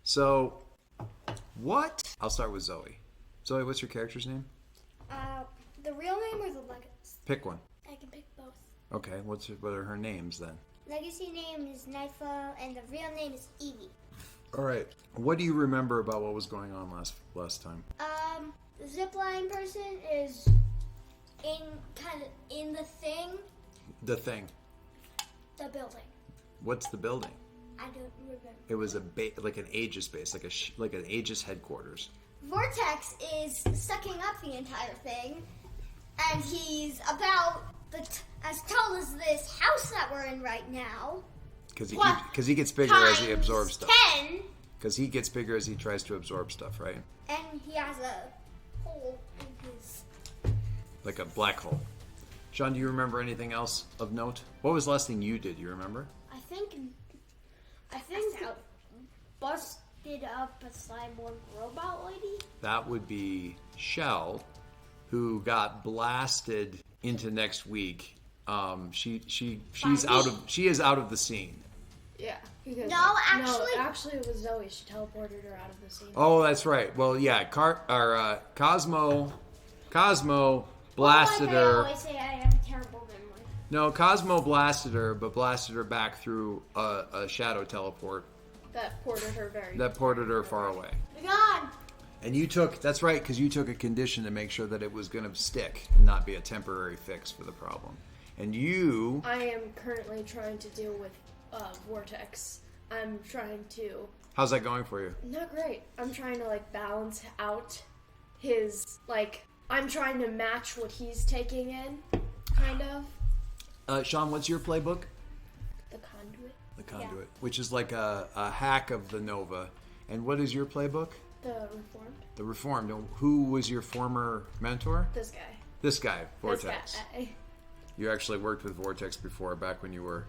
So, what? I'll start with Zoe. Zoe, what's your character's name? The real name or the legacy? Pick one. I can pick both. Okay, what are her names then? Legacy name is Nightfall, and the real name is Evie. All right. What do you remember about what was going on last time? The zipline person is in the thing. The thing. The building. What's the building? I don't remember. It was like an Aegis base, like an Aegis headquarters. Vortex is sucking up the entire thing, and he's about as tall as this house that we're in right now. Because he gets bigger as he absorbs stuff. 10. Because he gets bigger as he tries to absorb stuff, right? And he has a hole in his... Like a black hole. Sean, do you remember anything else of note? What was the last thing you did? You remember? I think busted up a cyborg robot lady. That would be Shell, who got blasted into next week. She is out of the scene. Yeah. Actually, it was Zoe. She teleported her out of the scene. Oh, that's right. Well, yeah, Cosmo blasted her. I always say I have a terrible memory. No, Cosmo blasted her, but blasted her back through a shadow teleport. That ported her far away. God. And that's right, because you took a condition to make sure that it was going to stick and not be a temporary fix for the problem. And I am currently trying to deal with Vortex. I'm trying to... How's that going for you? Not great. I'm trying to, balance out his, I'm trying to match what he's taking in, kind of. Sean, what's your playbook? The Conduit. The Conduit, which is like a hack of the Nova. And what is your playbook? The Reformed. The Reformed. And who was your former mentor? This guy. This guy, Vortex. This guy. You actually worked with Vortex before, back when you were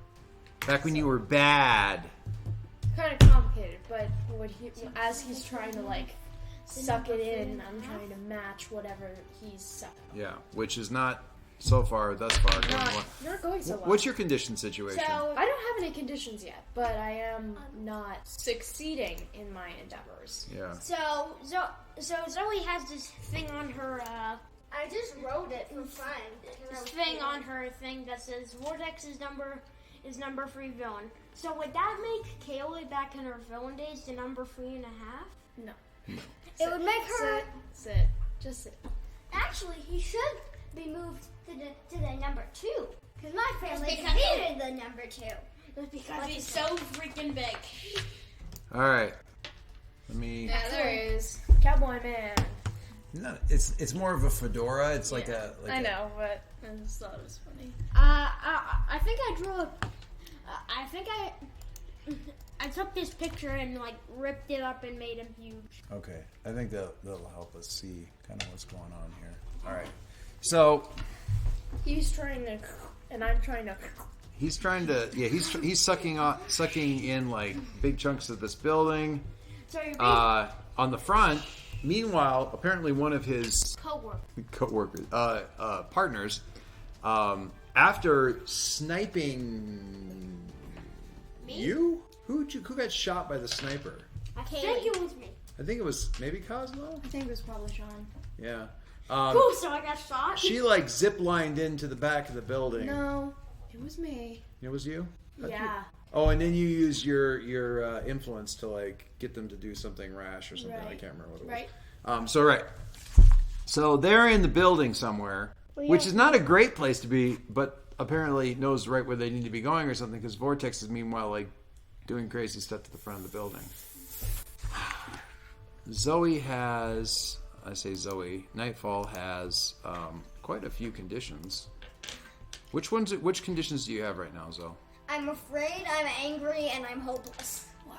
bad. Kind of complicated, but as he's trying to suck it in, I'm trying to match whatever he's sucking. Yeah, which is not thus far going well. Not going so well. What's your condition situation? So I don't have any conditions yet, but I am not succeeding in my endeavors. Yeah. So Zoe has this thing on her. I just wrote it for fun. This thing on her thing that says Vortex's number is number 3 villain. So would that make Kaylee back in her villain days the number 3.5? No. It would make her sit. Just sit. Actually, he should be moved to the number 2. Because my family hated the number 2. Because he's so freaking big. All right. Yeah, there he is. Cowboy Man. No, it's more of a fedora. It's like I know, but I just thought it was funny. I think I drew a... I think I took this picture and ripped it up and made him huge. Okay, I think that'll help us see kind of what's going on here. All right, so he's trying to, and I'm trying to. He's trying to. Yeah, he's sucking in big chunks of this building. So on the front. Meanwhile, apparently one of his co-workers, partners, after sniping you, who got shot by the sniper? I think it was me. I think it was maybe Cosmo. I think it was probably Sean. Yeah. Cool. So I got shot. She zip-lined into the back of the building. No, it was me. It was you? Yeah. Oh, and then you use your influence to get them to do something rash or something. Right. I can't remember what it was. Right. So they're in the building somewhere, which is not a great place to be, but apparently knows right where they need to be going or something. Because Vortex is meanwhile doing crazy stuff to the front of the building. Nightfall has quite a few conditions. Which conditions do you have right now, Zoe? I'm afraid, I'm angry, and I'm hopeless. Wow.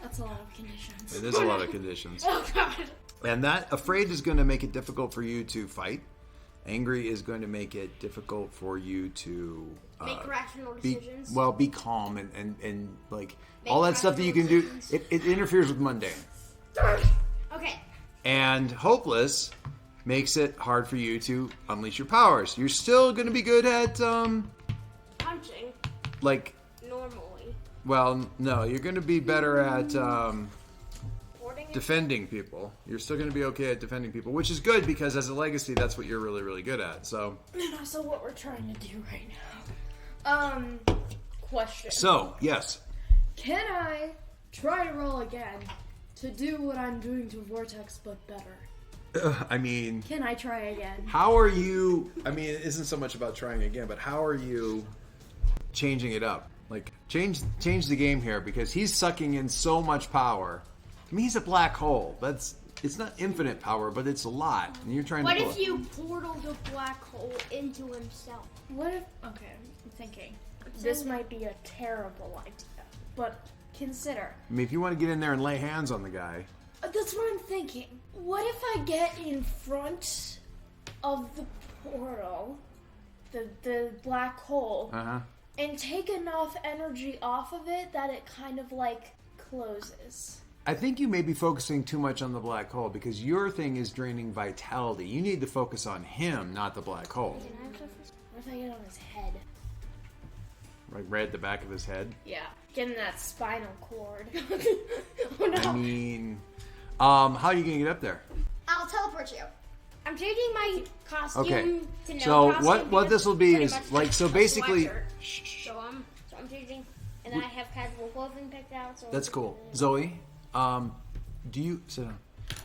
That's a lot of conditions. It is a lot of conditions. Oh, God. And that afraid is going to make it difficult for you to fight. Angry is going to make it difficult for you to make rational decisions. Be calm and all that stuff that you can do. It interferes with mundane. Okay. And hopeless makes it hard for you to unleash your powers. You're still going to be good at punching. Normally. Well, no, you're going to be better at defending people. You're still going to be okay at defending people, which is good because as a legacy, that's what you're really, really good at. So. And also what we're trying to do right now. Question. So, yes. Can I try to roll again to do what I'm doing to Vortex but better? I mean... Can I try again? How are you... I mean, it isn't so much about trying again, but how are you changing it up? Like, change the game here because he's sucking in so much power. I mean, he's a black hole. It's not infinite power, but it's a lot. And you're trying What to... if you portaled a black hole into himself? What if... Okay, I'm thinking. This might be a terrible idea, but consider. I mean, if you want to get in there and lay hands on the guy... That's what I'm thinking. What if I get in front of the portal, the black hole, and take enough energy off of it that it kind of like closes? I think you may be focusing too much on the black hole because your thing is draining vitality. You need to focus on him, not the black hole. What if I get on his head? Like right at the back of his head? Yeah. Get in that spinal cord. Oh no. I mean, how are you going to get up there? I'll teleport you. I'm changing my costume to no so costume. what this will be is like so a basically. sweatshirt. So I'm changing, and I have casual clothing picked out. So That's cool, Zoe. Do you sit down?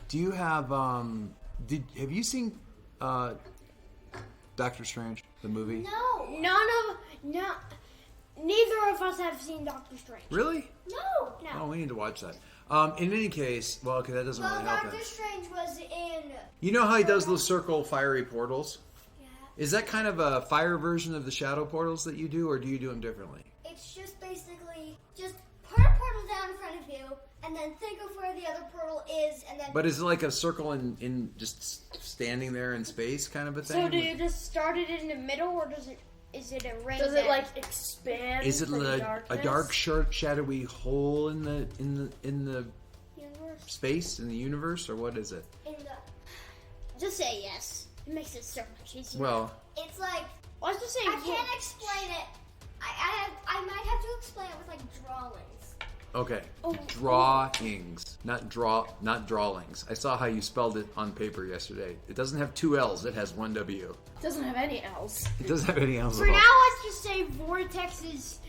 Do you have have you seen Doctor Strange the movie? No. Neither of us have seen Doctor Strange. Really? No. Oh, we need to watch that. In any case, well, okay, that doesn't really help. Doctor Strange was in. You know how he does those circle fiery portals? Yeah. Is that kind of a fire version of the shadow portals that you do, or do you do them differently? It's just basically just put a portal down in front of you, and then think of where the other portal is, and then. But is it like a circle in just standing there in space, kind of a thing? So do you just start it in the middle, or is it a ring? Does it like expand? Is it a dark, shadowy hole in the universe? Space in the universe, or what is it? Just say yes. It makes it so much easier. Well, it's like let's just say I can't explain it. I might have to explain it with like drawings. okay. Drawings, not drawlings. I saw how you spelled it on paper yesterday. It doesn't have 2 L's. It has 1 W. It doesn't have any L's. It doesn't have any L's. For at all. now, let's just say Vortex's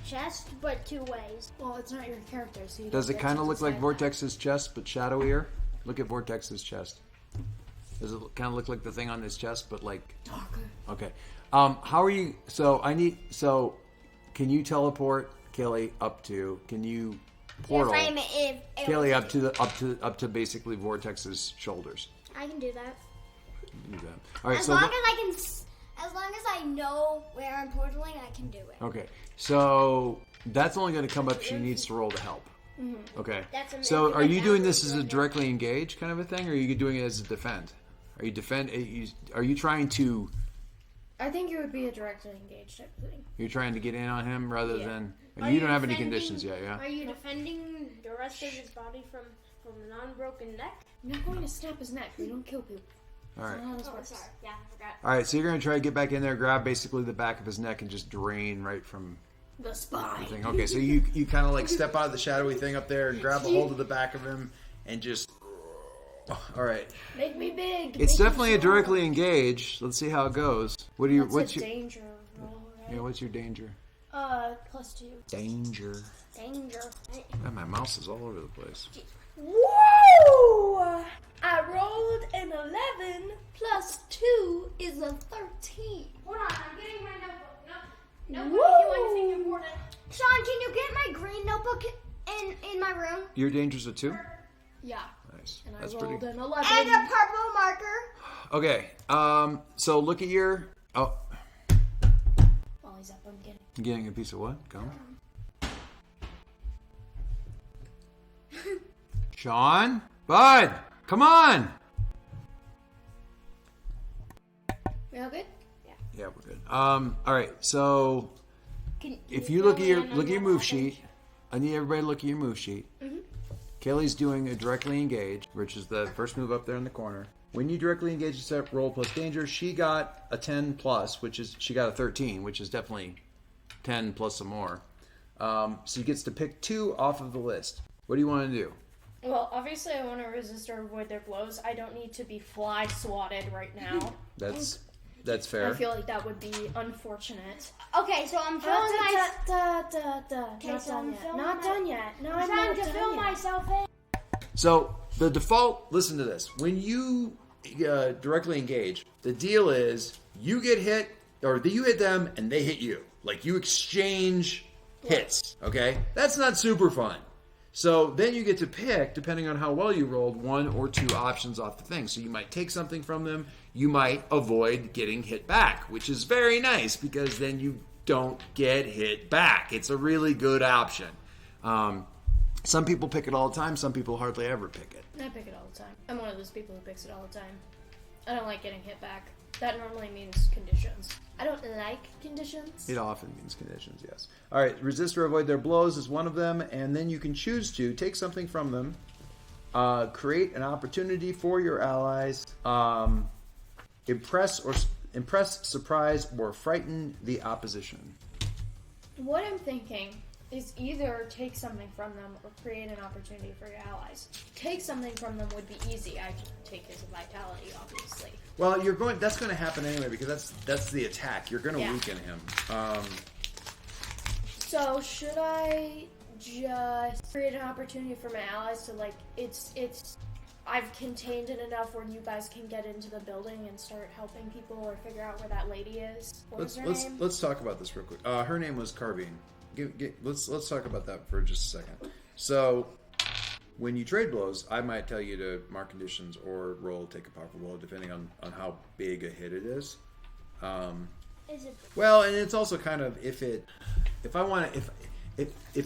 chest, but 2 ways. Well, it's not your character, so you Does don't it get kind to of look like decide Vortex's chest, but shadowier? Look at Vortex's chest. Does it kind of look like the thing on his chest, but like... Darker. Okay. How are you... So, can you teleport Kaylee up to... Can you portal Kaylee up to basically Vortex's shoulders? I can do that. Do that. All right, As long as I know where I'm portaling, I can do it. Okay, so that's only going to come up if she needs to roll to help. Mm-hmm. Okay. So are you doing this as a directly engage kind of a thing, or are you doing it as a defend? Are you trying to... I think it would be a directly engaged type of thing. You're trying to get in on him rather than... You don't have any conditions yet, yeah? Are you defending the rest of his body from an unbroken neck? I'm not going to snap his neck. We don't kill people. All right. Sorry. Yeah, I forgot. All right, so you're going to try to get back in there, grab basically the back of his neck, and just drain right from... The spine. Thing. Okay, so you kind of like step out of the shadowy thing up there and grab a hold of the back of him and just... all right. Make me big. It's definitely a directly engage. Let's see how it goes. What's your danger roll, right? Yeah, what's your danger? +2. Danger. Danger. Man, my mouse is all over the place. Whoa! I rolled an 11 plus 2 is a 13. Hold on, I'm getting my notebook. No, Woo! do anything important. Sean, can you get my green notebook in my room? Your danger's a 2? Yeah. Nice. And That's I pretty rolled good. an 11. And a purple marker. Okay, so look at your... Oh, While he's up, I'm getting... you getting a piece of what? Gum? Sean? Bud! Come on! We all good? Yeah, we're good. All right. So if you look at your move sheet, I need everybody to look at your move sheet. Mm-hmm. Kaylee's doing a directly engage, which is the first move up there in the corner. When you directly engage, it's set roll plus danger. She got a 10 plus, she got a 13, which is definitely 10 plus some more. So she gets to pick 2 off of the list. What do you want to do? Well, obviously I want to resist or avoid their blows. I don't need to be fly swatted right now. That's fair. I feel like that would be unfortunate. Okay, so I'm filling my... Not done yet. No, I'm trying to fill myself in. So the default, listen to this. When you directly engage, the deal is you get hit, or you hit them and they hit you. Like you exchange hits, okay? That's not super fun. So then you get to pick, depending on how well you rolled, 1 or 2 options off the thing. So you might take something from them. You might avoid getting hit back, which is very nice because then you don't get hit back. It's a really good option. Some people pick it all the time. Some people hardly ever pick it. I pick it all the time. I'm one of those people who picks it all the time. I don't like getting hit back. That normally means conditions. I don't like conditions. It often means conditions, yes. All right, resist or avoid their blows is one of them, and then you can choose to take something from them, create an opportunity for your allies, impress, surprise, or frighten the opposition. What I'm thinking is either take something from them or create an opportunity for your allies. Take something from them would be easy. I could take his vitality, obviously. Well, that's going to happen anyway because that's the attack. You're going to weaken him. So should I just create an opportunity for my allies to I've contained it enough where you guys can get into the building and start helping people or figure out where that lady is? What was her name? Let's talk about this real quick. Her name was Carbine. Let's talk about that for just a second. So, when you trade blows, I might tell you to mark conditions or take a powerful blow, depending on how big a hit it is. Well, and it's also kind of if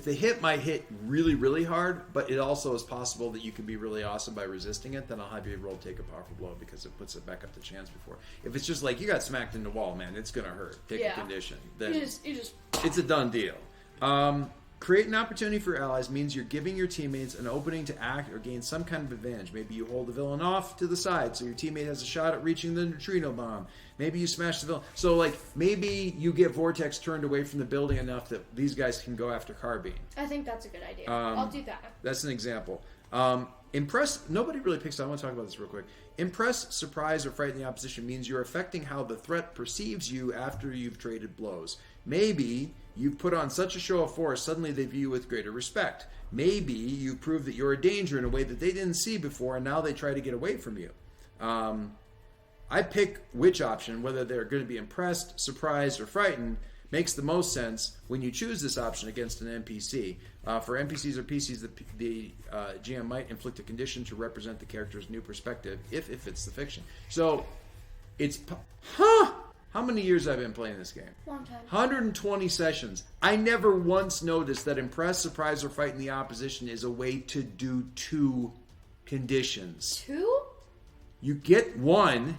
the hit might hit really, really hard, but it also is possible that you can be really awesome by resisting it, then I'll have you take a powerful blow because it puts it back up the chance before. If it's just like you got smacked in the wall, man, it's gonna hurt. Take a condition. Then it's a done deal. Create an opportunity for allies means you're giving your teammates an opening to act or gain some kind of advantage. Maybe you hold the villain off to the side so your teammate has a shot at reaching the neutrino bomb. Maybe you smash the villain. So, maybe you get Vortex turned away from the building enough that these guys can go after Carbine. I think that's a good idea. I'll do that. That's an example. Impress. Nobody really picks. I want to talk about this real quick. Impress, surprise, or frighten the opposition means you're affecting how the threat perceives you after you've traded blows. Maybe you've put on such a show of force, suddenly they view you with greater respect. Maybe you prove that you're a danger in a way that they didn't see before, and now they try to get away from you. I pick which option, whether they're going to be impressed, surprised, or frightened, makes the most sense when you choose this option against an NPC. For NPCs or PCs, the GM might inflict a condition to represent the character's new perspective if it fits the fiction. So, it's... How many years I've been playing this game? Long time. 120 sessions. I never once noticed that impress, surprise, or frighten the opposition is a way to do 2 conditions. 2? You get 1,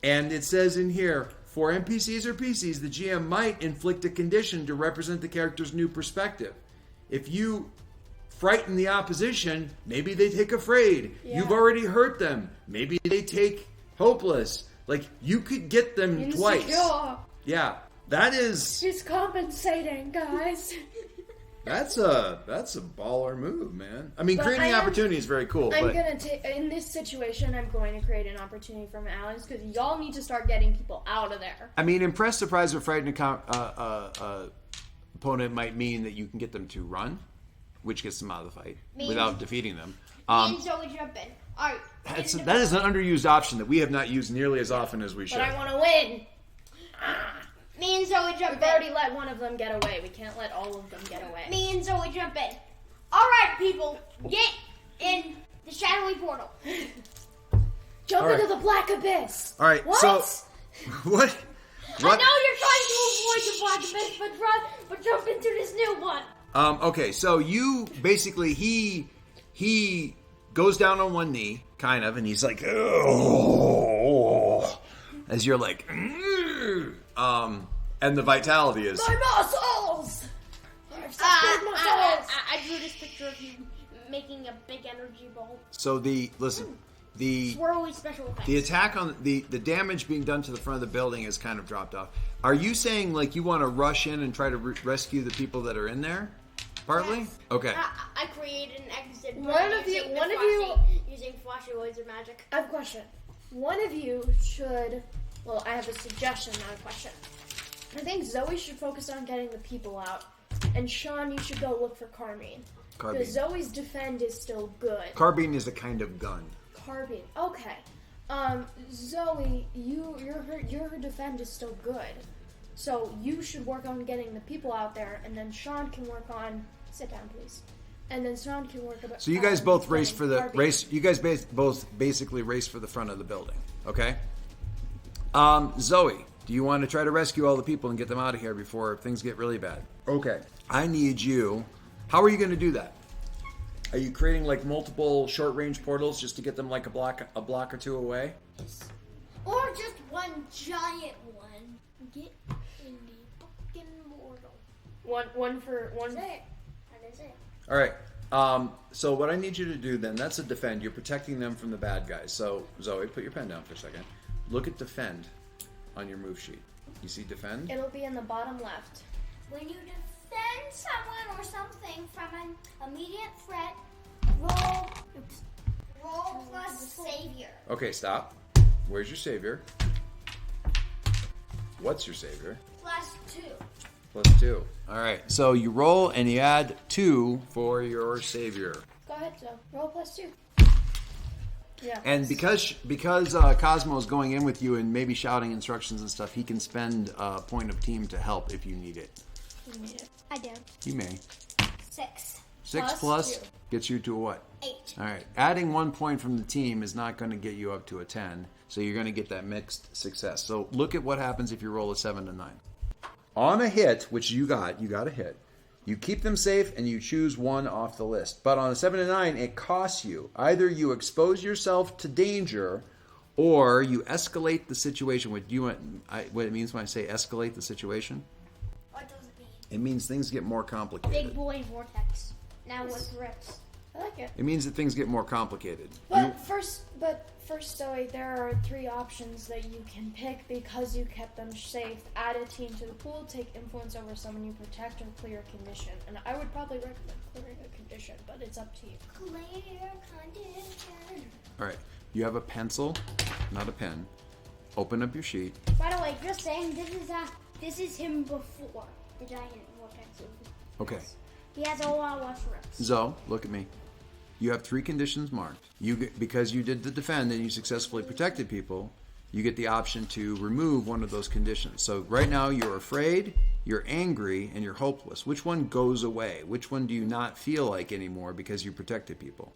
and it says in here, for NPCs or PCs, the GM might inflict a condition to represent the character's new perspective. If you frighten the opposition, maybe they take afraid. Yeah. You've already hurt them. Maybe they take hopeless. You could get them insecure. Twice. Yeah, that is... She's compensating, guys. That's a baller move, man. I mean, creating opportunity is very cool. In this situation, I'm going to create an opportunity for my allies because y'all need to start getting people out of there. I mean, impress, surprise, or frighten opponent might mean that you can get them to run, which gets them out of the fight without defeating them. And so we jump in. All right. That is an underused option that we have not used nearly as often as we should. But I want to win. Me and Zoe jump in. We've already let one of them get away. We can't let all of them get away. Me and Zoe jump in. All right, people, get in the shadowy portal. Jump into the black abyss. All right. What? So, what? I know you're trying to avoid the black abyss, but jump into this new one. Okay. So you basically he goes down on one knee, kind of, and he's like, oh, as you're like, and the vitality is my muscles. I drew this picture of you making a big energy ball. So the swirly special effects. The attack on the damage being done to the front of the building has kind of dropped off. Are you saying you want to rush in and try to rescue the people that are in there? Partly? Yes. Okay. I created an exit. One one of you using flashy laser magic. I have a question. One of you should. Well, I have a suggestion, not a question. I think Zoe should focus on getting the people out, and Sean, you should go look for Carbine. Because Zoe's defend is still good. Carbine is a kind of gun. Carbine. Okay. Zoe, your defend is still good. So you should work on getting the people out there, and then Sean can work on. Sit down, please. And then Sean can work about. So you guys both race for the race. You guys both basically race for the front of the building. Okay. Zoe, do you want to try to rescue all the people and get them out of here before things get really bad? Okay. I need you. How are you going to do that? Are you creating like multiple short-range portals just to get them like a block or two away? Or just one giant one. Get in the fucking portal. One for one. That's it. That is it. All right. So what I need you to do then, that's a defend. You're protecting them from the bad guys. So Zoe, put your pen down for a second. Look at defend on your move sheet. You see defend? It'll be in the bottom left. When you defend someone or something from an immediate threat, roll plus savior. Okay, stop. Where's your savior? What's your savior? +2. +2. All right. So you roll and you add 2 for your savior. Go ahead, Zoe. Roll +2. Yeah. And because Cosmo is going in with you and maybe shouting instructions and stuff, he can spend a point of team to help if you need it. You need it. I do. You may. 6. 6 plus 2 gets you to a what? 8. All right. Adding 1 point from the team is not going to get you up to a 10, so you're going to get that mixed success. So look at what happens if you roll a 7 to 9. On a hit, which you got a hit. You keep them safe and you choose one off the list. But on a 7 to 9, it costs you. Either you expose yourself to danger or you escalate the situation. What it means when I say escalate the situation? What does it mean? It means things get more complicated. Big boy vortex. Now with rips. I like it. It means that things get more complicated. But first, Zoe, there are 3 options that you can pick because you kept them safe. Add a team to the pool, take influence over someone you protect, or clear a condition. And I would probably recommend clearing a condition, but it's up to you. Clear condition. All right. You have a pencil, not a pen. Open up your sheet. By the way, just saying, this is him before the giant vortex. Okay. He has a lot less rips. Zoe, look at me. You have 3 conditions marked. Because you did the defend and you successfully protected people, you get the option to remove one of those conditions. So right now you're afraid, you're angry, and you're hopeless. Which one goes away? Which one do you not feel like anymore because you protected people?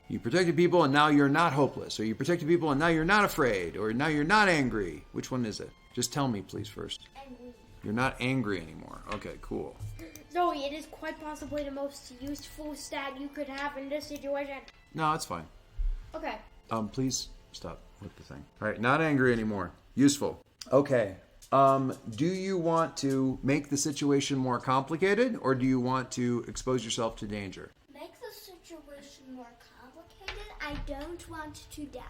You protected people and now you're not hopeless. Or you protected people and now you're not afraid. Or now you're not angry. Which one is it? Just tell me, please, first. Angry. You're not angry anymore. Okay, cool. Zoe, it is quite possibly the most useful stat you could have in this situation. No, it's fine. Okay. Please stop with the thing. All right, not angry anymore. Useful. Okay. Do you want to make the situation more complicated, or do you want to expose yourself to danger? Make the situation more complicated. I don't want to die.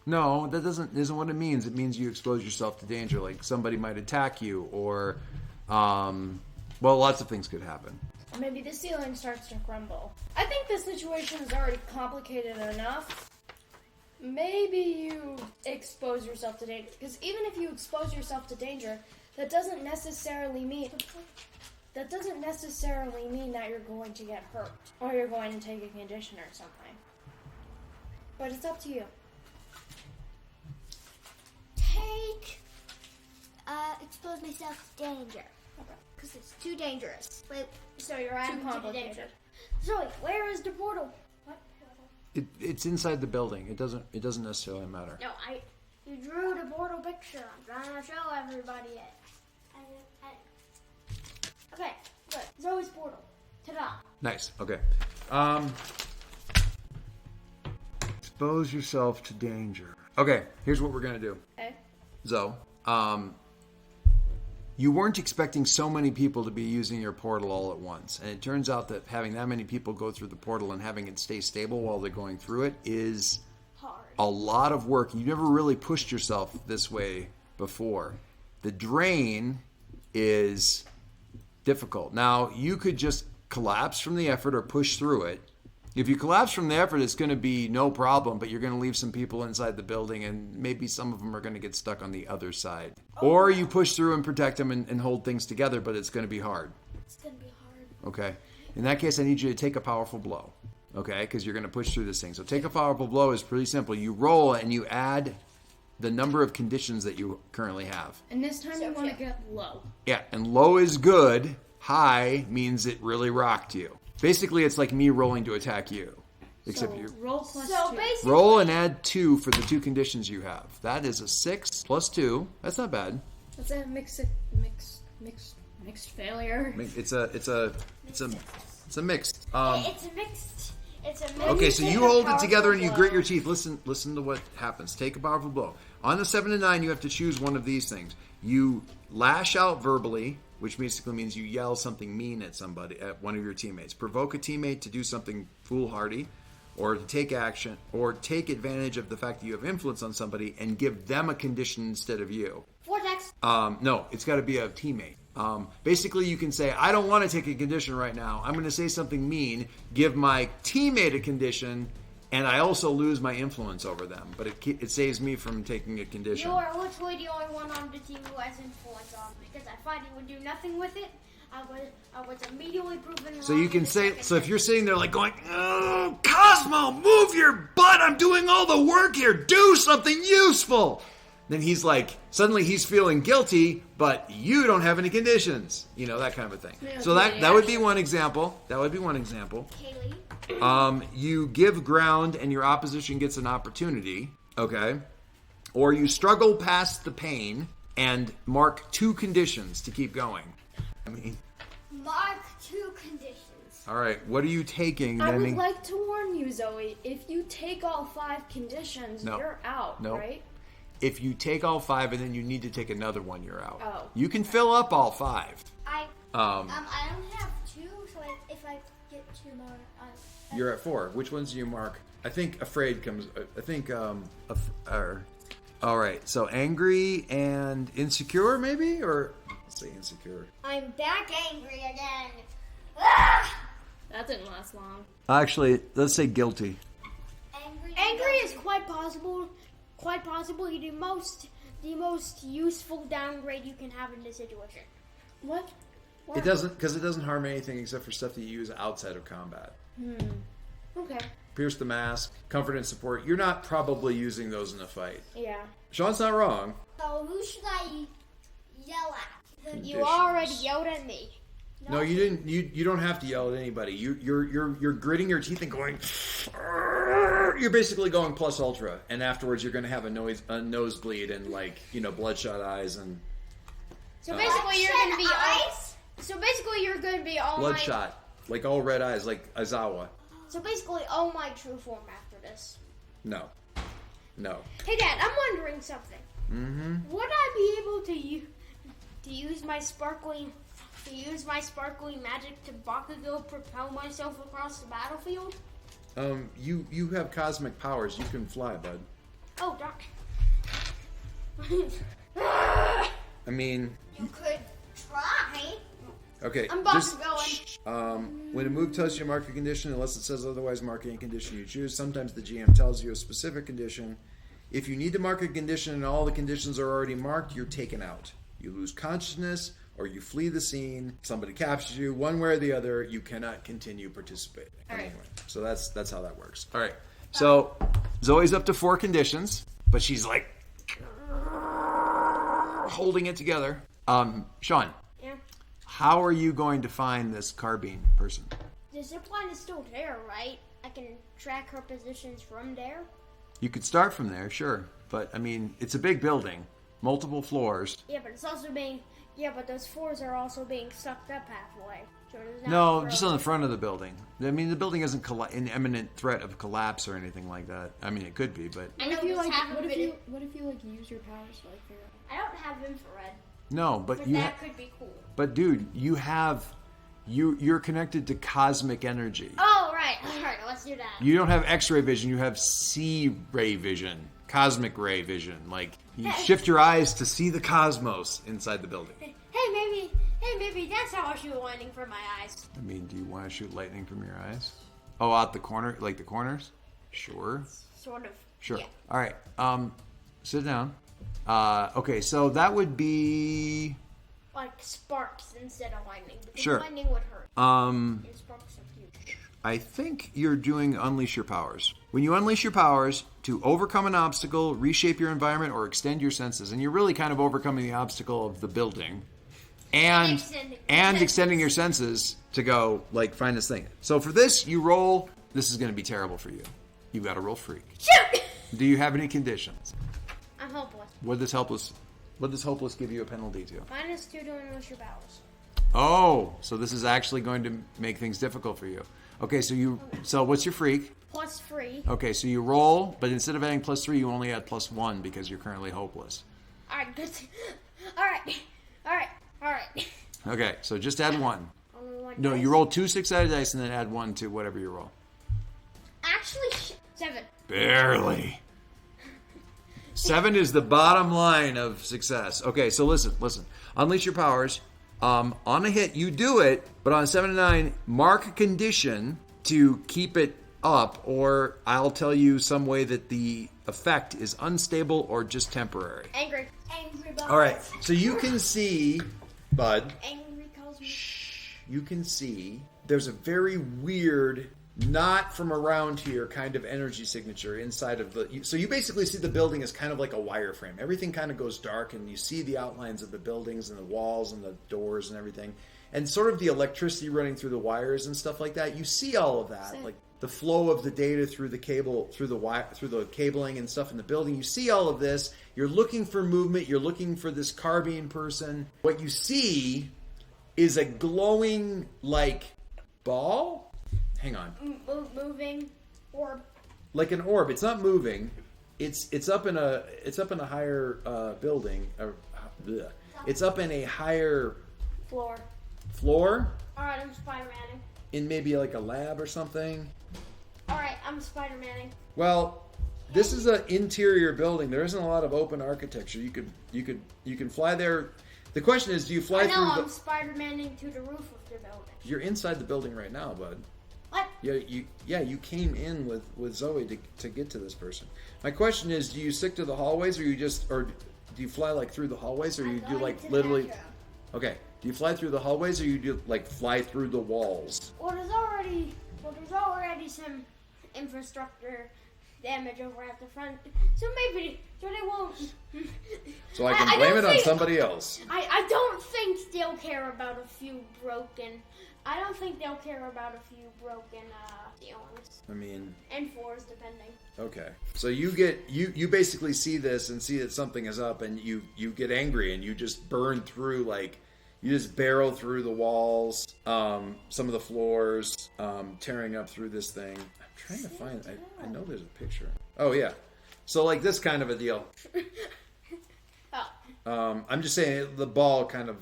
No, that isn't what it means. It means you expose yourself to danger, like somebody might attack you, or well, lots of things could happen. Maybe the ceiling starts to crumble. I think the situation is already complicated enough. Maybe you expose yourself to danger. Because even if you expose yourself to danger, that doesn't necessarily mean that you're going to get hurt. Or you're going to take a condition or something. But it's up to you. Expose myself to danger. Okay. Because it's too dangerous. Wait, So you're adding to the complicated. danger. Zoe, where is the portal? What? It's inside the building. It doesn't necessarily matter. No, you drew the portal picture. I'm trying to show everybody it. Okay, good. Zoe's portal. Ta-da. Nice. Okay. Expose yourself to danger. Okay, here's what we're gonna do. Okay. Zoe, you weren't expecting so many people to be using your portal all at once. And it turns out that having that many people go through the portal and having it stay stable while they're going through it is Hard. a lot of work. You never really pushed yourself this way before. The drain is difficult. Now, you could just collapse from the effort or push through it If you collapse from the effort, it's going to be no problem, but you're going to leave some people inside the building, and maybe some of them are going to get stuck on the other side. Or you push through and protect them and hold things together, but it's going to be hard. It's going to be hard. Okay. In that case, I need you to take a powerful blow. Okay? Because you're going to push through this thing. So take a powerful blow is pretty simple. You roll and you add the number of conditions that you currently have. And this time you want to get low. Yeah, and low is good. High means it really rocked you. Basically, it's like me rolling to attack you. Except you roll plus 2. Roll and add 2 for the 2 conditions you have. That is a 6 plus 2. That's not bad. That's a mixed failure. It's a mixed. It's a mixed. Okay, so you hold it together and you grit your teeth. Listen to what happens. Take a powerful blow. On the 7 to 9, you have to choose one of these things. You lash out verbally, which basically means you yell something mean at somebody, at one of your teammates. Provoke a teammate to do something foolhardy, or to take action, or take advantage of the fact that you have influence on somebody and give them a condition instead of you. Vortex. No, it's got to be a teammate. Basically, you can say, I don't want to take a condition right now. I'm going to say something mean, give my teammate a condition, and I also lose my influence over them. But it saves me from taking a condition. You are literally the only one on the team who has influence on me, because I find you would do nothing with it. I was immediately proven wrong. So you can say, so if you're sitting there like going, oh, Cosmo, move your butt. I'm doing all the work here. Do something useful. Then he's like, suddenly he's feeling guilty, but you don't have any conditions. You know, that kind of a thing. Yeah, so that would be one example. Kaylee. You give ground and your opposition gets an opportunity. Okay. Or you struggle past the pain and mark 2 conditions to keep going. Mark 2 conditions. All right. What are you taking? I would like to warn you, Zoe. If you take all 5 conditions, you're out, right? If you take all 5 and then you need to take another one, you're out. Oh. You can fill up all 5. I don't have 2, so if I get 2 more, you're at 4. Which ones do you mark? I think afraid comes. I think all right. So angry and insecure, maybe, or let's say insecure. I'm back angry again. That didn't last long. Actually, let's say guilty. Angry is quite possible. Quite possibly the most useful downgrade you can have in this situation. What? It doesn't harm anything except for stuff that you use outside of combat. Okay. Pierce the mask, comfort and support. You're not probably using those in a fight. Yeah. Sean's not wrong. So who should I yell at? Conditions. You already yelled at me. No, you didn't. You don't have to yell at anybody. You're gritting your teeth and going. You're basically going plus ultra, and afterwards you're going to have a nosebleed and bloodshot eyes and. So basically you're going to be eyes. So basically you're going to be all bloodshot, like all red eyes, like Aizawa. So basically all my true form after this. No. Hey Dad, I'm wondering something. Mm-hmm. Would I be able to use my sparkly magic to Bakugo propel myself across the battlefield? You have cosmic powers. You can fly, bud. Oh, Doc. I mean, you could try. Okay. I'm Bakugoing. When a move tells you to mark a condition, unless it says otherwise, mark any condition you choose. Sometimes the GM tells you a specific condition. If you need to mark a condition and all the conditions are already marked, you're taken out. You lose consciousness, or you flee the scene. Somebody captures you. One way or the other, you cannot continue participating. Anyway, so that's how that works. All right. So Zoe's up to 4 conditions, but she's like holding it together. Sean. Yeah. How are you going to find this carbine person? The zipline is still there, right? I can track her positions from there. You could start from there, sure. But, I mean, it's a big building. Multiple floors. Yeah, but it's also but those floors are also being sucked up halfway. So no, just on the front of the building. I mean, the building isn't in imminent threat of collapse or anything like that. I mean, it could be, but... What if you use your powers to figure out? I don't have infrared. No, but that could be cool. But, dude, you're connected to cosmic energy. Oh, right. All right, let's do that. You don't have X-ray vision. You have C-ray vision. Cosmic ray vision. Like, you shift your eyes to see the cosmos inside the building. Hey, maybe that's how I shoot lightning from my eyes. I mean, do you want to shoot lightning from your eyes? Oh, out the corner, like the corners? Sure. Sort of. Sure. Yeah. All right. Sit down. Okay, so that would be... Like sparks instead of lightning. Because Sure. lightning would hurt. And sparks are huge. I think you're doing Unleash Your Powers. When you unleash your powers to overcome an obstacle, reshape your environment, or extend your senses, and you're really kind of overcoming the obstacle of the building, and extending your senses to go, like, find this thing. So for this, you roll... This is going to be terrible for you. You've got to roll freak. Shoot! Do you have any conditions? I'm hopeless. What does hopeless give you a penalty to? -2 to unleash your powers. Oh, so this is actually going to make things difficult for you. Okay, so what's your freak? +3. Okay, so you roll, but instead of adding +3, you only add +1 because you're currently hopeless. Alright, good. Alright. Okay, so just add 1. Only one No, dice. you roll 2 6-sided dice and then add 1 to whatever you roll. Actually, 7. Barely. 7 is the bottom line of success. Okay, so listen. Unleash your powers. On a hit, you do it, but on 7 to 9, mark a condition to keep it up, or I'll tell you some way that the effect is unstable or just temporary. Angry Bud. All right, so you can see, Bud. Angry calls me. You can see there's a very weird, not from around here kind of energy signature inside of the... So you basically see the building as kind of like a wireframe. Everything kind of goes dark and you see the outlines of the buildings and the walls and the doors and everything. And sort of the electricity running through the wires and stuff like that. You see all of that, like the flow of the data through the cable, through the cabling and stuff in the building. You see all of this. You're looking for movement. You're looking for this carbine person. What you see is a glowing, like, ball? Hang on. Moving orb. Like an orb. It's not moving. It's up in a higher building. It's up in a higher floor. Alright, I'm Spider-Manning. In maybe like a lab or something. Alright, I'm Spider-Manning. Well, this is an interior building. There isn't a lot of open architecture. You can fly there. The question is, do you fly through I'm Spider-Manning to the roof of the building. You're inside the building right now, bud. What? Yeah, you came in with Zoe to get to this person. My question is, do you stick to the hallways, or do you fly like through the hallways, or you do like literally? Okay, do you fly through the hallways, or you do like fly through the walls? Well, there's already some infrastructure damage over at the front, so they won't. So I can blame it on somebody else. I don't think they'll care about a few broken. I don't think they'll care about a few broken ceilings. I mean, and floors, depending. Okay, so you basically see this and see that something is up, and you get angry and you just burn through, like you just barrel through the walls, some of the floors, tearing up through this thing. I'm trying to find. I know there's a picture. Oh yeah, so like this kind of a deal. I'm just saying the ball kind of.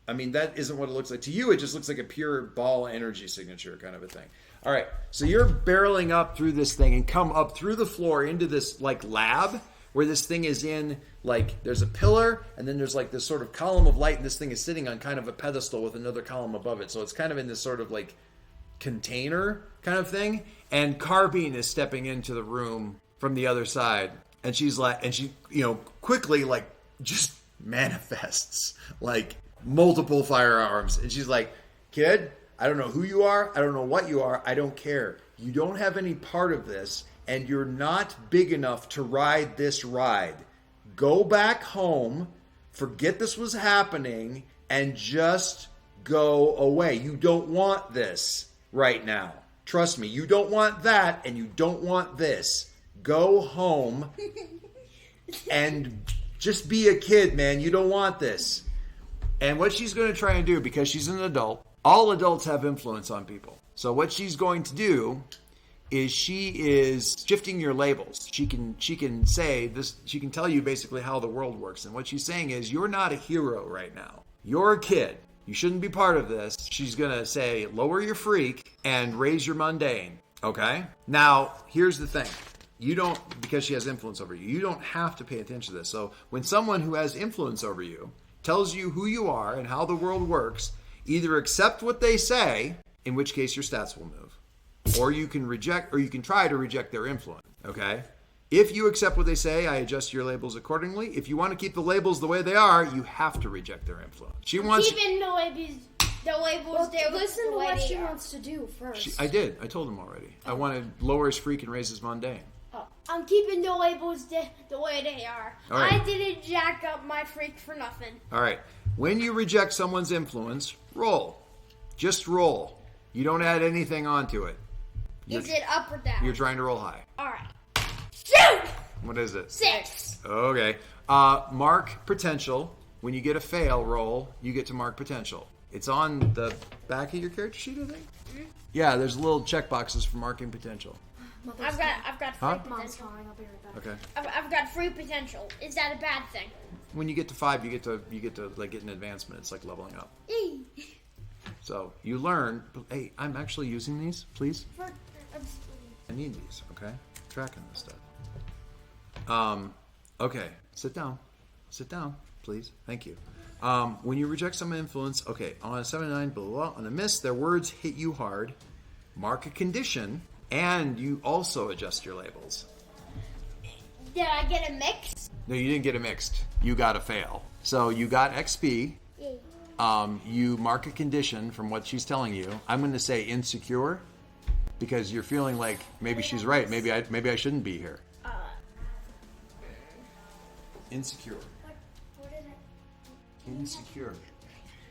I mean, that isn't what it looks like. To you, it just looks like a pure ball energy signature kind of a thing. All right, so you're barreling up through this thing and come up through the floor into this, like, lab where this thing is in, like, there's a pillar, and then there's, like, this sort of column of light, and this thing is sitting on kind of a pedestal with another column above it. So it's kind of in this sort of, like, container kind of thing. And Carbine is stepping into the room from the other side. And she's like, and she, quickly, like, just manifests, like, multiple firearms, and she's like, kid, I don't know who you are, I don't know what you are, I don't care. You don't have any part of this, and you're not big enough to ride this ride. Go back home, forget this was happening, and just go away. You don't want this right now. Trust me, you don't want that, and you don't want this. Go home and just be a kid, man. You don't want this. And what she's going to try and do, because she's an adult, all adults have influence on people. So what she's going to do is she is shifting your labels. She can say this. She can tell you basically how the world works. And what she's saying is, you're not a hero right now. You're a kid. You shouldn't be part of this. She's going to say, lower your freak and raise your mundane. Okay? Now, here's the thing. Because she has influence over you, you don't have to pay attention to this. So when someone who has influence over you tells you who you are and how the world works, either accept what they say, in which case your stats will move. or you can reject, or you can try to reject their influence. Okay. If you accept what they say, I adjust your labels accordingly. If you want to keep the labels the way they are, you have to reject their influence. She wants keeping the labels. Listen to what she wants to do first. I did. I told him already. I want to lower his freak and raise his mundane. I'm keeping the labels the way they are. Right. I didn't jack up my freak for nothing. All right. When you reject someone's influence, roll. Just roll. You don't add anything onto it. Is it up or down? You're trying to roll high. All right. Shoot! What is it? 6. Okay. Mark potential. When you get a fail roll, you get to mark potential. It's on the back of your character sheet, I think. Mm-hmm. Yeah, there's little check boxes for marking potential. I've got free potential. I'll be right back. Okay. I've got free potential. Is that a bad thing? When you get to 5, you get to like get an advancement. It's like leveling up. Yay. So you learn. Hey, I'm actually using these, please. I need these. Okay, tracking this stuff. Okay, sit down, please. Thank you. When you reject some influence, okay, on a 79, blah, blah, blah, on a miss, their words hit you hard. Mark a condition, and you also adjust your labels. Did I get a mix? No, you didn't get a mixed. You got a fail. So you got XP. You mark a condition from what she's telling you. I'm going to say insecure because you're feeling like maybe she's right. Maybe I shouldn't be here. Insecure. What is it? Insecure.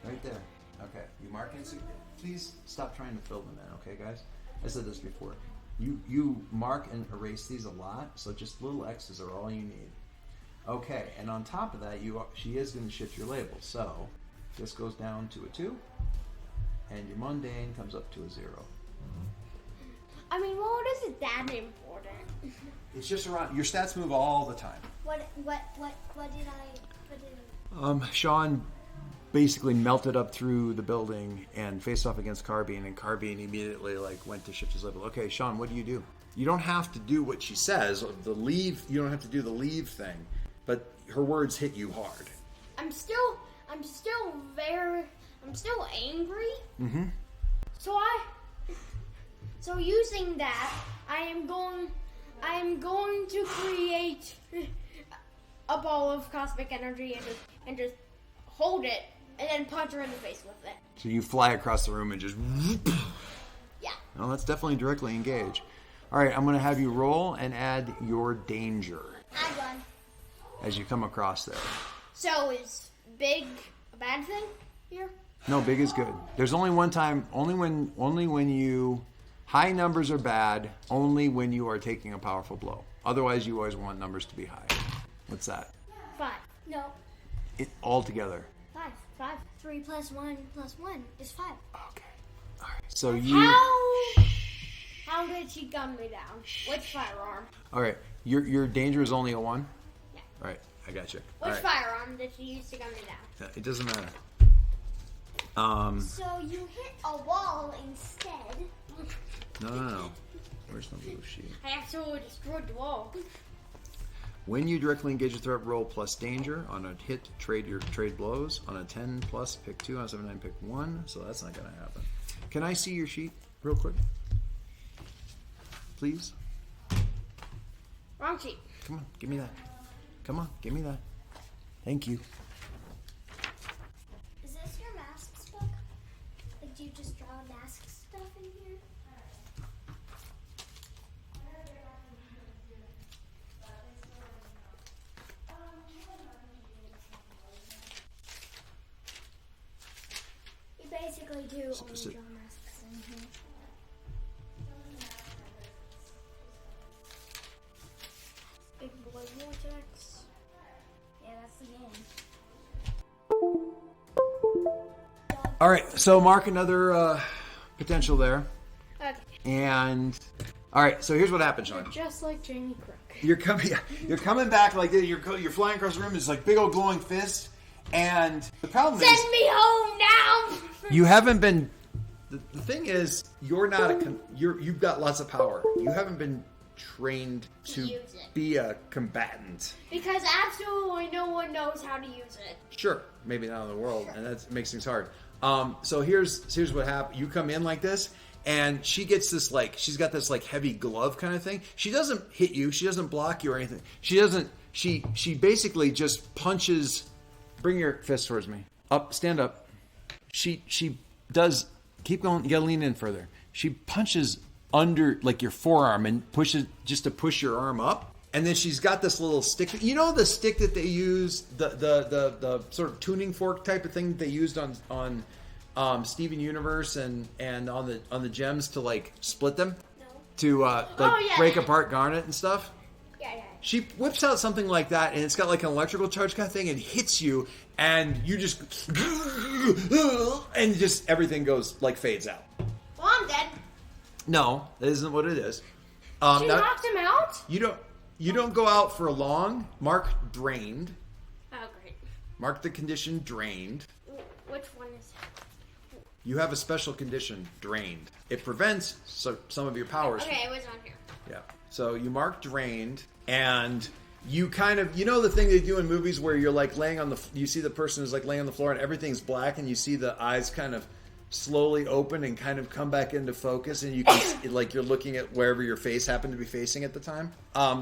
Right there. Okay. You mark insecure. Please stop trying to fill them in, okay, guys? I said this before. You mark and erase these a lot, so just little X's are all you need. Okay, and on top of that, she is going to shift your label. So this goes down to a 2, and your mundane comes up to a 0. I mean, well, it isn't that important. It's just around. Your stats move all the time. What did I? Sean basically melted up through the building and faced off against Carbine, and Carbine immediately went to shift his label. Okay, Sean, what do? You don't have to do what she says. The leave. You don't have to do the leave thing, but her words hit you hard. I'm still angry. Mm-hmm. So using that, I am going to create a ball of cosmic energy and just hold it and then punch her in the face with it. So you fly across the room and just. Yeah. Well, that's definitely directly engage. All right, I'm going to have you roll and add your danger. I won. As you come across there. So is big a bad thing here? No, big is good. There's only one time. Only when you. High numbers are bad only when you are taking a powerful blow. Otherwise, you always want numbers to be high. What's that? 5. No. All together. 5. 3 plus 1 is 5. Okay. All right. So you. How did she gun me down? Which firearm? All right. Your danger is only a 1? Yeah. All right. I got you. Which firearm did she use to gun me down? It doesn't matter. So you hit a wall instead. No. Where's the blue sheet? I actually destroyed the wall. When you directly engage a threat, roll plus danger. On a hit, trade blows. On a 10 plus, pick 2. On a 7-9, pick 1. So that's not going to happen. Can I see your sheet real quick? Please? Wrong sheet. Come on, give me that. Come on, give me that. Thank you. Is this your masks book? Like, do you just draw mask stuff in here? You basically do only draw masks in here. Big boy vortex. Yeah, that's the game. All right, so mark another potential there. Okay. And all right, so here's what happened, Sean. Just like Jamie Crook. You're coming back like this. You're flying across the room. It's like big old glowing fist. And the problem is, send me home now. you haven't been. The thing is, you're not you've got lots of power. You haven't been trained to be a combatant. Because absolutely no one knows how to use it. Sure, maybe not in the world, and that makes things hard. So here's what happened. You come in like this, and she gets this like she's got this like heavy glove kind of thing. She doesn't hit you. She doesn't block you or anything. She doesn't. She basically just punches. Bring your fist towards me. Up. Stand up. She does. Keep going. You gotta lean in further. She punches under like your forearm and pushes just to push your arm up. And then she's got this little stick. You know the stick that they use, the sort of tuning fork type of thing that they used on Steven Universe and on the gems to like split them, to break apart garnet and stuff. Yeah. She whips out something like that, and it's got like an electrical charge kind of thing, and hits you, and you just and just everything goes like fades out. Well, I'm dead. No, that isn't what it is. She knocked him out? You don't go out for long. Mark drained. Oh, great. Mark the condition drained. Which one is it? You have a special condition, drained. It prevents some of your powers. Okay, it was on here. Yeah. So you mark drained, and you kind of, you know the thing they do in movies where you're like laying on you see the person is like laying on the floor and everything's black, and you see the eyes kind of slowly open and kind of come back into focus, and you can like you're looking at wherever your face happened to be facing at the time.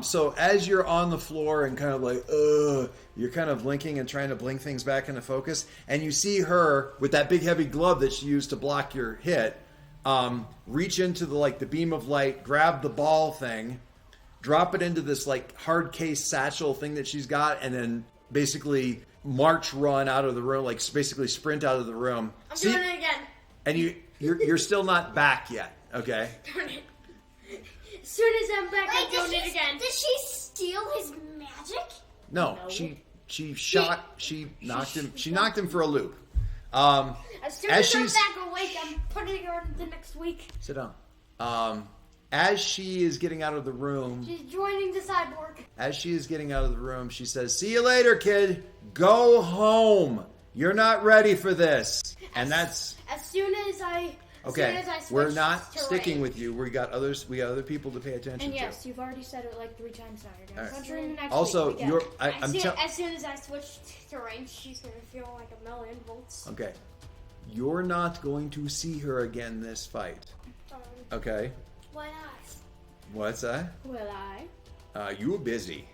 So as you're on the floor and kind of like you're kind of blinking and trying to blink things back into focus, and you see her with that big heavy glove that she used to block your hit, reach into the beam of light, grab the ball thing, drop it into this like hard case satchel thing that she's got, and then basically run out of the room, like basically sprint out of the room. I'm doing it again. And you're still not back yet, okay? Darn it. As soon as I'm back, I'm doing it again. Did she steal his magic? No. She knocked him for a loop. As soon as I'm back awake, I'm putting her in the next week. Sit down. As she is getting out of the room, She's joining the cyborg. As she is getting out of the room, she says, "See you later, kid. Go home. You're not ready for this." And that's as soon as I. Okay, as I switch we're not to sticking rain. with you. We got other people to pay attention And to. yes, you've already said it like 3 times now. You're going to punch her in the next Also, week. you're. As soon as I switch to range, she's gonna feel like 1,000,000 volts. Okay. You're not going to see her again this fight. Okay. Why not? What's that? Will I? You were busy.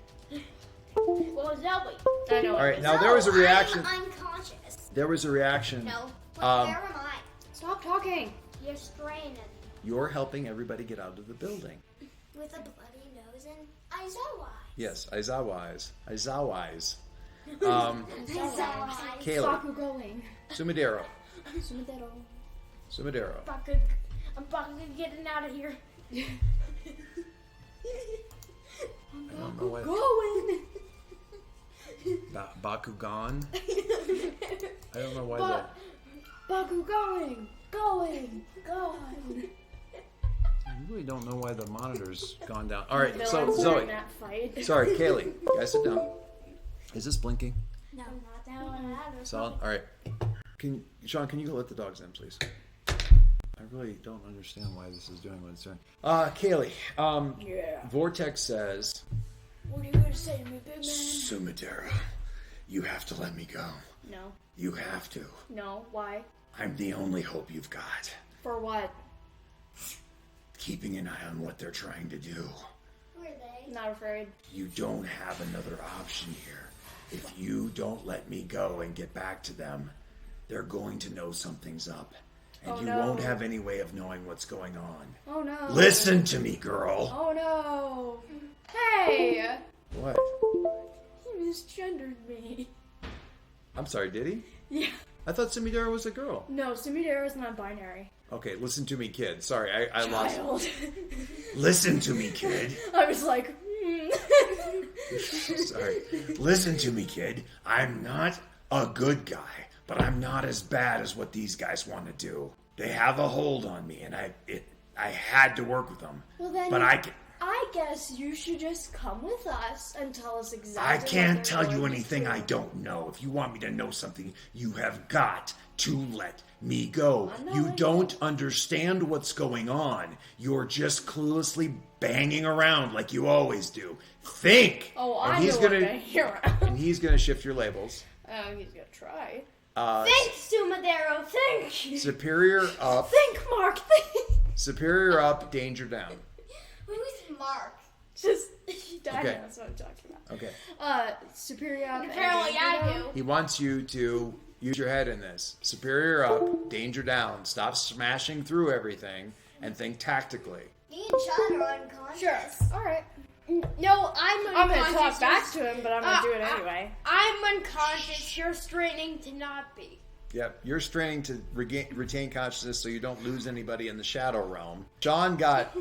Well, Zoe. I know. All right. Now there was a reaction. I'm unconscious. There was a reaction. No. But where am I? Stop talking. You're straining. You're helping everybody get out of the building. With a bloody nose and eyes out wide. Yes, Aizawa eyes. Kaylee. Kaylee. going. Sumidero. I'm fucking getting out of here. I don't know what. Going. Bakugan. I don't know why that. Baku going. I really don't know why the monitor's gone down. All right, Villains so are Zoe. in that fight. Sorry, Kaylee. Guys, sit down. Is this blinking? No. Not that one. Solid. All right. Sean, can you go let the dogs in, please? I really don't understand why this is doing what it's doing. Kaylee. Yeah. Vortex says, What are you going to say to me, big man? Sumitera, you have to let me go. No. You have to. No. Why? I'm the only hope you've got. For what? Keeping an eye on what they're trying to do. Who are they? Not afraid. You don't have another option here. If you don't let me go and get back to them, they're going to know something's up. And you won't have any way of knowing what's going on. Oh no. Listen to me, girl. Oh no. Hey! What? He misgendered me. I'm sorry, did he? Yeah. I thought Sumidera was a girl. No, Sumidera's not binary. Okay, listen to me, kid. Sorry, I lost. Child. Listen to me, kid. I was like, Sorry. Listen to me, kid. I'm not a good guy, but I'm not as bad as what these guys want to do. They have a hold on me, and I had to work with them. Well then, but I guess you should just come with us and tell us exactly. I can't what tell they're you going anything to do. I don't know. If you want me to know something, you have got to let me go. You don't understand what's going on. You're just cluelessly banging around like you always do. Think! Oh, And I he's know gonna, what I hear. And he's going to shift your labels. Oh, he's gonna try. Think, Sumadero, think! Superior up. Think, Mark, think! Superior up, danger down. Who's Mark? Just Okay. That's what I'm talking about. Okay. Superior up. Apparently I do. He wants you to use your head in this. Superior up, danger down. Stop smashing through everything and think tactically. Me and John are unconscious. Sure. All right. No, I'm I'm unconscious. gonna talk back to him, but I'm gonna do it anyway. I'm unconscious. You're straining to not be. Yep, you're straining to retain consciousness so you don't lose anybody in the shadow realm. Sean got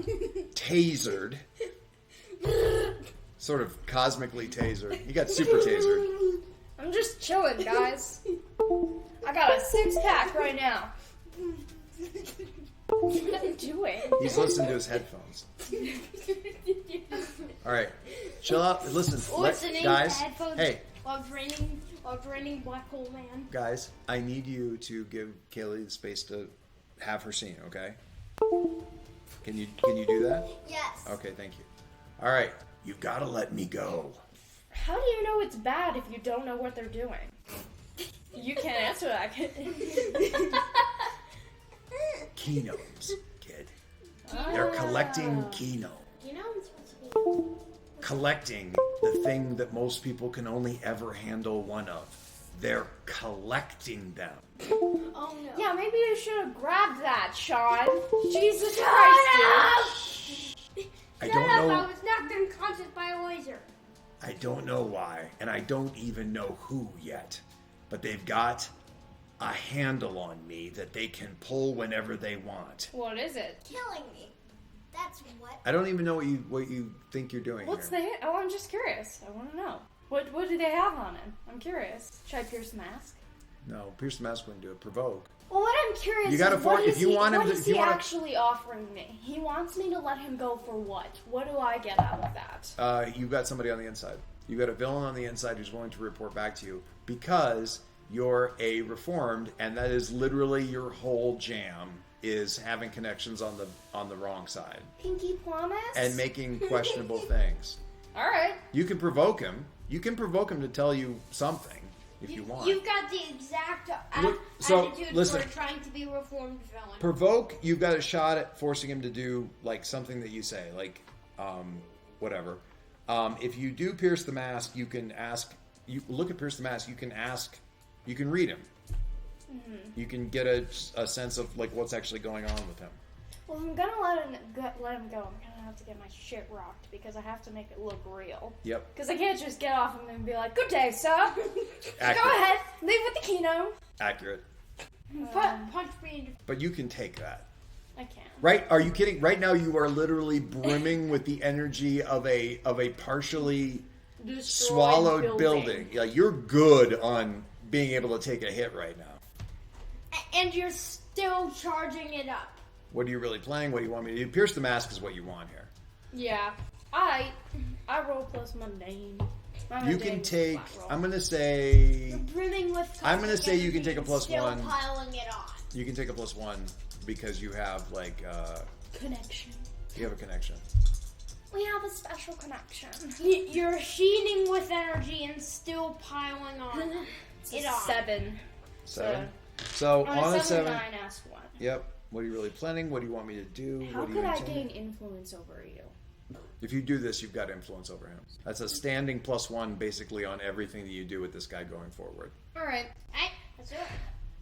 tasered. Sort of cosmically tasered. He got super tasered. I'm just chilling, guys. I got a 6-pack right now. What are you doing? He's listening to his headphones. All right, chill out. Listen, Listening guys. to headphones Hey, while draining black hole man. guys. I need you to give Kaylee the space to have her scene. Okay? Can you do that? Yes. Okay, thank you. All right, you've got to let me go. How do you know it's bad if you don't know what they're doing? You can't answer that. Keynotes, kid. They're collecting keynotes. You know I'm supposed to be. Collecting the thing that most people can only ever handle one of. They're collecting them. Oh no. Yeah, maybe you should have grabbed that, Sean. Jesus Christ, dude. I Shut don't up! know. I was knocked unconscious by a laser. I don't know why, and I don't even know who yet. But they've got a handle on me that they can pull whenever they want. What is it? Killing me. That's what. I don't even know what you think you're doing What's here. the? Oh, I'm just curious. I want to know. What do they have on him? I'm curious. Should I pierce the mask? No, Pierce the Mask wouldn't do it. Provoke. Well, what I'm curious You gotta is what if is you he, want him what to- is if you he wanna- actually offering me? He wants me to let him go for what? What do I get out of that? You've got somebody on the inside. You've got a villain on the inside who's willing to report back to you because you're a reformed, and that is literally your whole jam is having connections on the wrong side Pinky promise? and making questionable things. All right. You can provoke him. You can provoke him to tell you something if you want. You've got the exact Look, so, attitude listen. for trying to be a reformed villain. Provoke, you've got a shot at forcing him to do like something that you say, like whatever. If you do pierce the mask, you can ask. You look at pierce the mask. You can ask. You can read him. Mm-hmm. You can get a sense of like what's actually going on with him. Well, if I'm gonna let him go, I'm gonna have to get my shit rocked because I have to make it look real. Yep. Because I can't just get off him and be like, "Good day, sir. Go Accurate. ahead, leave with the keynote." Accurate. Punch me in But you can take that. I can't. Right? Are you kidding? Right now, you are literally brimming with the energy of a partially Destroyed swallowed building. Yeah, you're good on being able to take a hit right now. and you're still charging it up. What are you really playing? What do you want me to do? Pierce the mask is what you want here. Yeah. I roll plus mundane. My You mundane can is take. flat roll. I'm gonna say. You're brimming with. I'm gonna say you can energy take a and plus still one. Piling it on. You can take a +1 because you have like connection. you have a connection. We have a special connection. You're sheening with energy and still piling on it on. 7. 7. So On on a a 7, 7. 9, ask 1. Yep. What are you really planning? What do you want me to do? How what do could you I intend? gain influence over you? If you do this, you've got influence over him. That's a standing +1 basically on everything that you do with this guy going forward. Alright. Hey, that's it.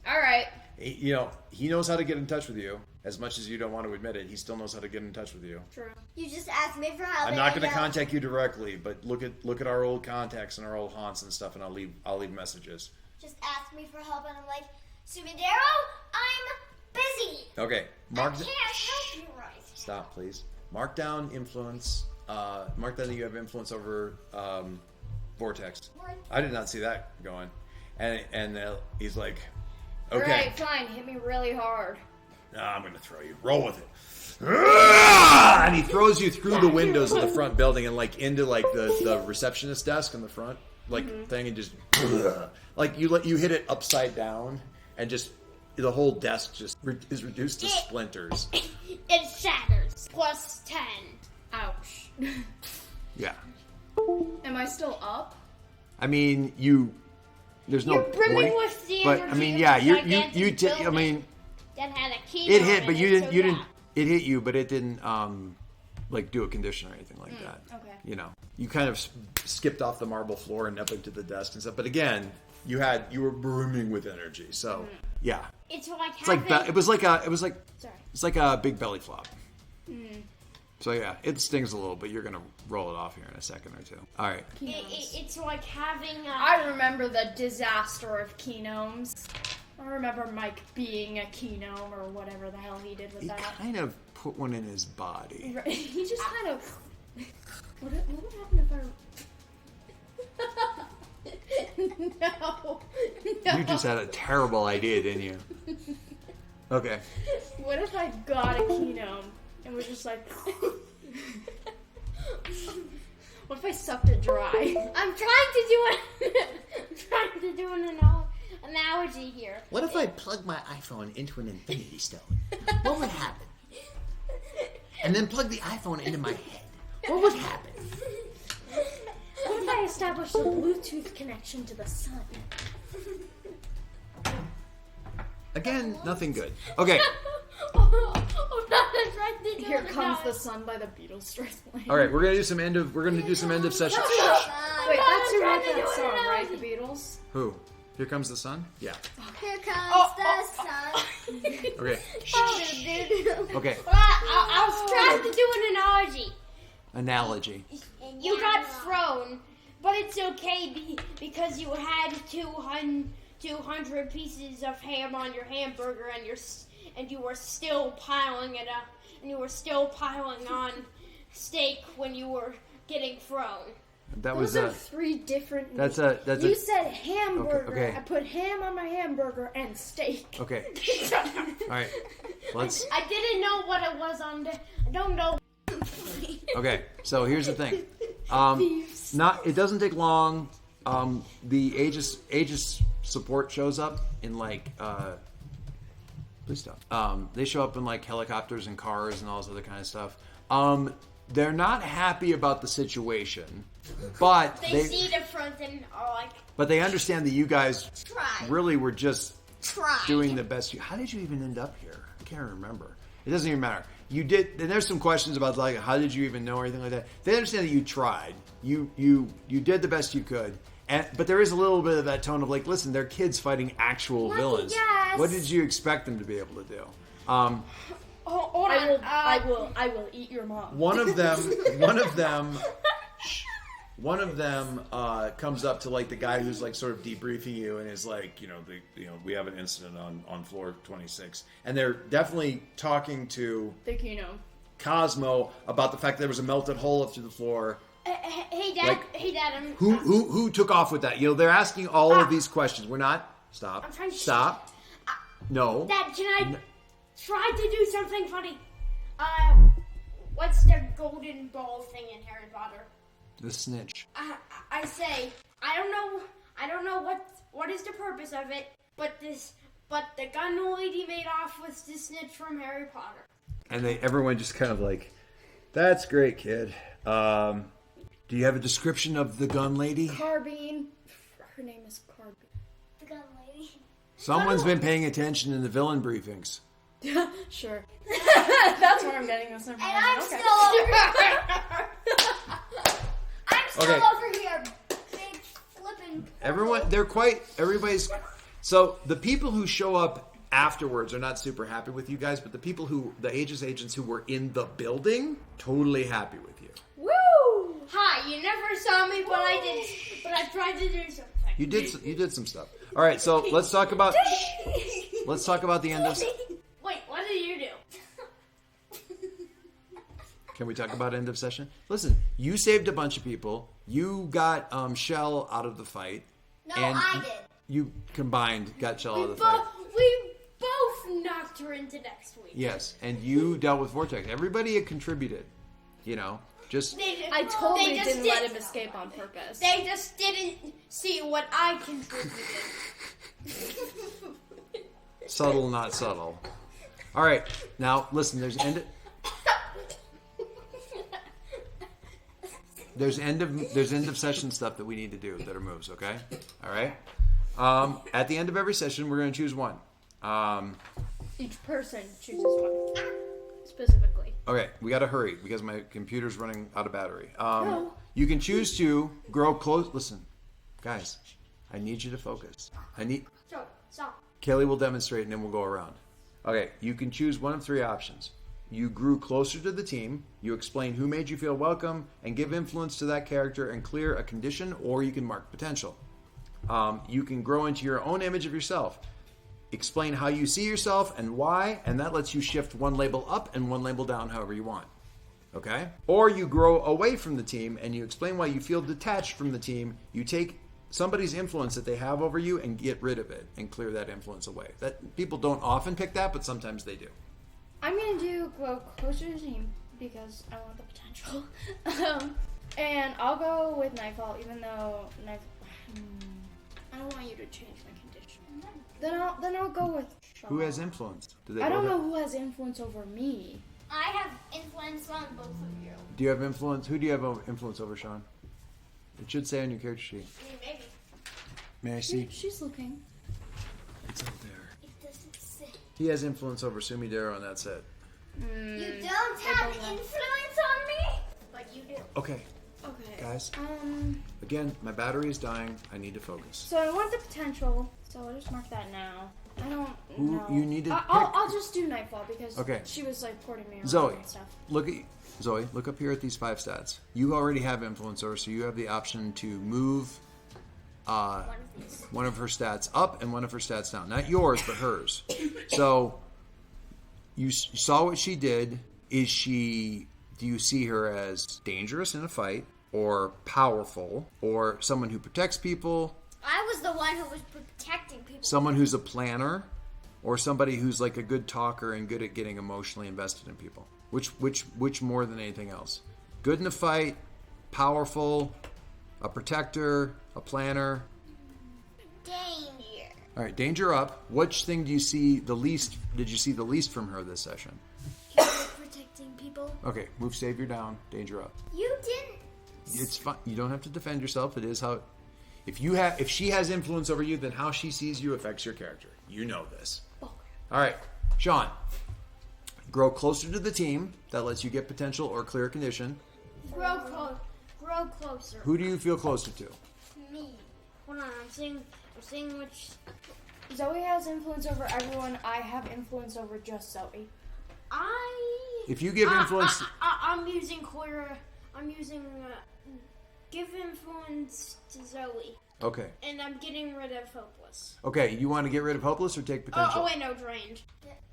Alright. He knows how to get in touch with you. As much as you don't want to admit it, he still knows how to get in touch with you. True. You just asked me for help. I'm not going to contact you directly, but look at our old contacts and our old haunts and stuff, and I'll leave messages. Just ask me for help, and I'm like, Sumidero, I'm busy. Okay, I mark. can't help you right. Stop, please. Mark down influence. Mark down that you have influence over Vortex. I did not see that going, and he's like, okay, Alright, fine. Hit me really hard. I'm going to throw you. Roll with it. And he throws you through the windows of the front building and like into like the receptionist desk in the front thing, and just like you hit it upside down, and just the whole desk just is reduced to splinters. It shatters. Plus 10. Ouch. Yeah. Am I still up? I mean, there's no You're brimming point, with the but energy I mean, of yeah, a you gigantic I mean, building that had a key. it hit, but you didn't It hit you, but it didn't like do a condition or anything like that. Okay. You know, you kind of skipped off the marble floor and up into the desk and stuff. But again, you were brimming with energy. So yeah, It's like it's like a big belly flop. So yeah, it stings a little, but you're gonna roll it off here in a second or two. All right. It's like having. I remember the disaster of Kenomes. I remember Mike being a Kenome or whatever the hell he did with He that. kind of put one in his body. Right. He just kind of. What would happen if I? No. You just had a terrible idea, didn't you? Okay. What if I got a Kenome and was just like. What if I sucked it dry? I'm trying to do an analogy here. What if I plug my iPhone into an infinity stone? What would happen? And then plug the iPhone into my head. What would happen? What if I established a Bluetooth connection to the sun? Again, nothing good. Okay. Here Comes the Sun by the Beatles starts playing. All right, we're gonna do some end of session. Wait, that's who wrote that song, right? The Beatles? Who? Here Comes the Sun? Yeah. Here comes the sun. Okay. Okay. I was trying to do an Analogy. analogy. You got thrown, but it's okay because you had 200 pieces of ham on your hamburger, and you were still piling it up, and you were still piling on steak when you were getting thrown. That Those was are three different. You said hamburger. Okay. I put ham on my hamburger and steak. Okay. All right. Let's. I didn't know what it was on the. I don't know. Okay. So here's the thing. It doesn't take long. The Aegis support shows up in like. Please stop. They show up in like helicopters and cars and all this other kind of stuff. They're not happy about the situation, but They see the front and are like. But they understand that you guys Try. really were just Try. doing the best. How did you even end up here? I can't remember. It doesn't even matter. You did. And there's some questions about like how did you even know or anything like that. They understand that you tried. You did the best you could. But there is a little bit of that tone of like, listen, they're kids fighting actual villains. Yes. What did you expect them to be able to do? Hold on. I will eat your mom. One of them comes up to like the guy who's like sort of debriefing you and is like, we have an incident on floor 26, and they're definitely talking to The Kenome. Cosmo about the fact that there was a melted hole up through the floor. Hey, Dad. Like, Hey, Dad. Who took off with that? They're asking all of these questions. We're not. Stop. I'm trying to Stop. No. Dad, can I try to do something funny? What's the golden ball thing in Harry Potter? The snitch. I say, I don't know what is the purpose of it, but the gun lady made off with the snitch from Harry Potter. And everyone just kind of like, that's great, kid. Do you have a description of the gun lady? Carbine. Her name is Carbine. The gun lady. Someone's been paying attention in the villain briefings. Sure. That's where I'm getting this information. And I'm Okay. still Okay. over here. Big flipping. Everybody's. So the people who show up afterwards are not super happy with you guys, but the Aegis agents who were in the building, totally happy with you. Woo! Hi, you never saw me, but I tried to do something. You did some stuff. All right, so let's talk about the end of. Wait, what did you do? Can we talk about end of session? Listen, you saved a bunch of people. You got Shell out of the fight. No, and I did. You combined got Shell out of the fight. We both knocked her into next week. Yes, and you dealt with Vortex. Everybody had contributed. Just I totally didn't let him escape on purpose. They just didn't see what I contributed. subtle, not subtle. All right, now listen. There's end of session stuff that we need to do that are moves. Okay, all right. At the end of every session, we're going to choose one. Each person chooses one. specifically? Okay, we got to hurry because my computer's running out of battery. No. You can choose to grow close. Listen, guys, I need you to focus. Stop. Kaylee will demonstrate and then we'll go around. Okay, you can choose one of 3 options. You grew closer to the team, you explain who made you feel welcome, and give influence to that character and clear a condition, or you can mark potential. You can grow into your own image of yourself. Explain how you see yourself and why, and that lets you shift one label up and one label down however you want. Okay? Or you grow away from the team and you explain why you feel detached from the team. You take somebody's influence that they have over you and get rid of it and clear that influence away. That people don't often pick that, but sometimes they do. I'm gonna do grow closer to the team because I want the potential. And I'll go with Nightfall, even though I don't want you to change my condition. Then I'll go with Sean. Who has influence? Do they I don't both know who has influence over me. I have influence on both of you. Do you have influence? Who do you have influence over, Sean? It should say on your character sheet. Maybe. May I see? She's looking. It's out there. It doesn't say. He has influence over Sumidero, and that's it. You don't have influence on me? But you do. Okay, Okay. guys. Again, my battery is dying. I need to focus. So I want the potential. So I'll just mark that now. I don't Who know. you need to I'll just do Nightfall because Okay. she was like porting me on Zoe, and stuff. look up here at these 5 stats. You already have influence over, so you have the option to move one of her stats up and one of her stats down. Not yours, but hers. So you saw what she did. Do you see her as dangerous in a fight, or powerful, or someone who protects people? I was the one who was protecting people. Someone who's a planner, or somebody who's like a good talker and good at getting emotionally invested in people? Which more than anything else? Good in a fight, powerful, a protector, a planner. Danger. All right, danger up. Which thing do you see the least? Did you see the least from her this session? Protecting people. Okay, move savior down. Danger up. You didn't. It's fine. You don't have to defend yourself. It is how. If she has influence over you, then how she sees you affects your character. You know this. All right, Sean. Grow closer to the team. That lets you get potential or clear condition. Grow closer. Who do you feel closer to? Me. Hold on, I'm seeing which. Zoe has influence over everyone. I have influence over just Zoe. If you give influence, I'm using clear. I'm using give influence to Zoe. Okay. And I'm getting rid of hopeless. Okay, you want to get rid of hopeless or take potential? Oh wait, no, drained.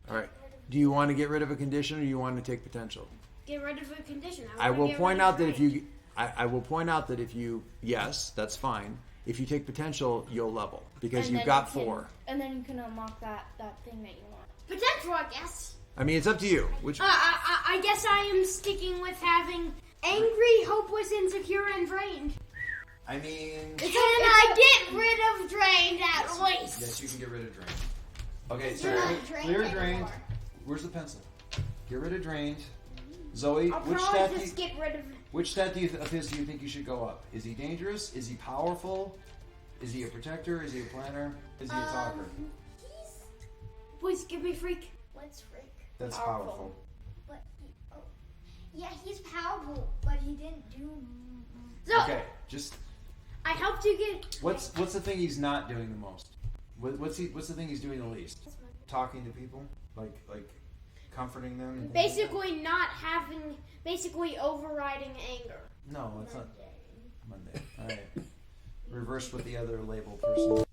All right. Do you want to get rid of a condition or do you want to take potential? Get rid of a condition. I will point out that if you, I will point out that if you, yes, that's fine. If you take potential, you'll level because And you've then got you can- 4. And then you can unlock that thing that you want. potential, I guess. I mean, it's up to you. Which I guess I am sticking with having angry, hopeless, insecure, and drained. I mean, Can I get rid of drained at least? yes, you can get rid of drained. Okay, so You're not drained clear anymore. drained. Where's the pencil? Get rid of drained. Zoe, I'll which probably stat? just get rid of. Which stat of his do you think you should go up? Is he dangerous? Is he powerful? Is he a protector? Is he a planner? Is he a talker? Please give me freak. What's freak? That's Powerful. powerful. What? Yeah, he's powerful, but he didn't do. So Okay, just I helped you get. what's the thing he's not doing the most? What's the thing he's doing the least? Talking to people, like comforting them. And things like that? Basically overriding anger. No, it's not Monday. All right. Reverse with the other label person.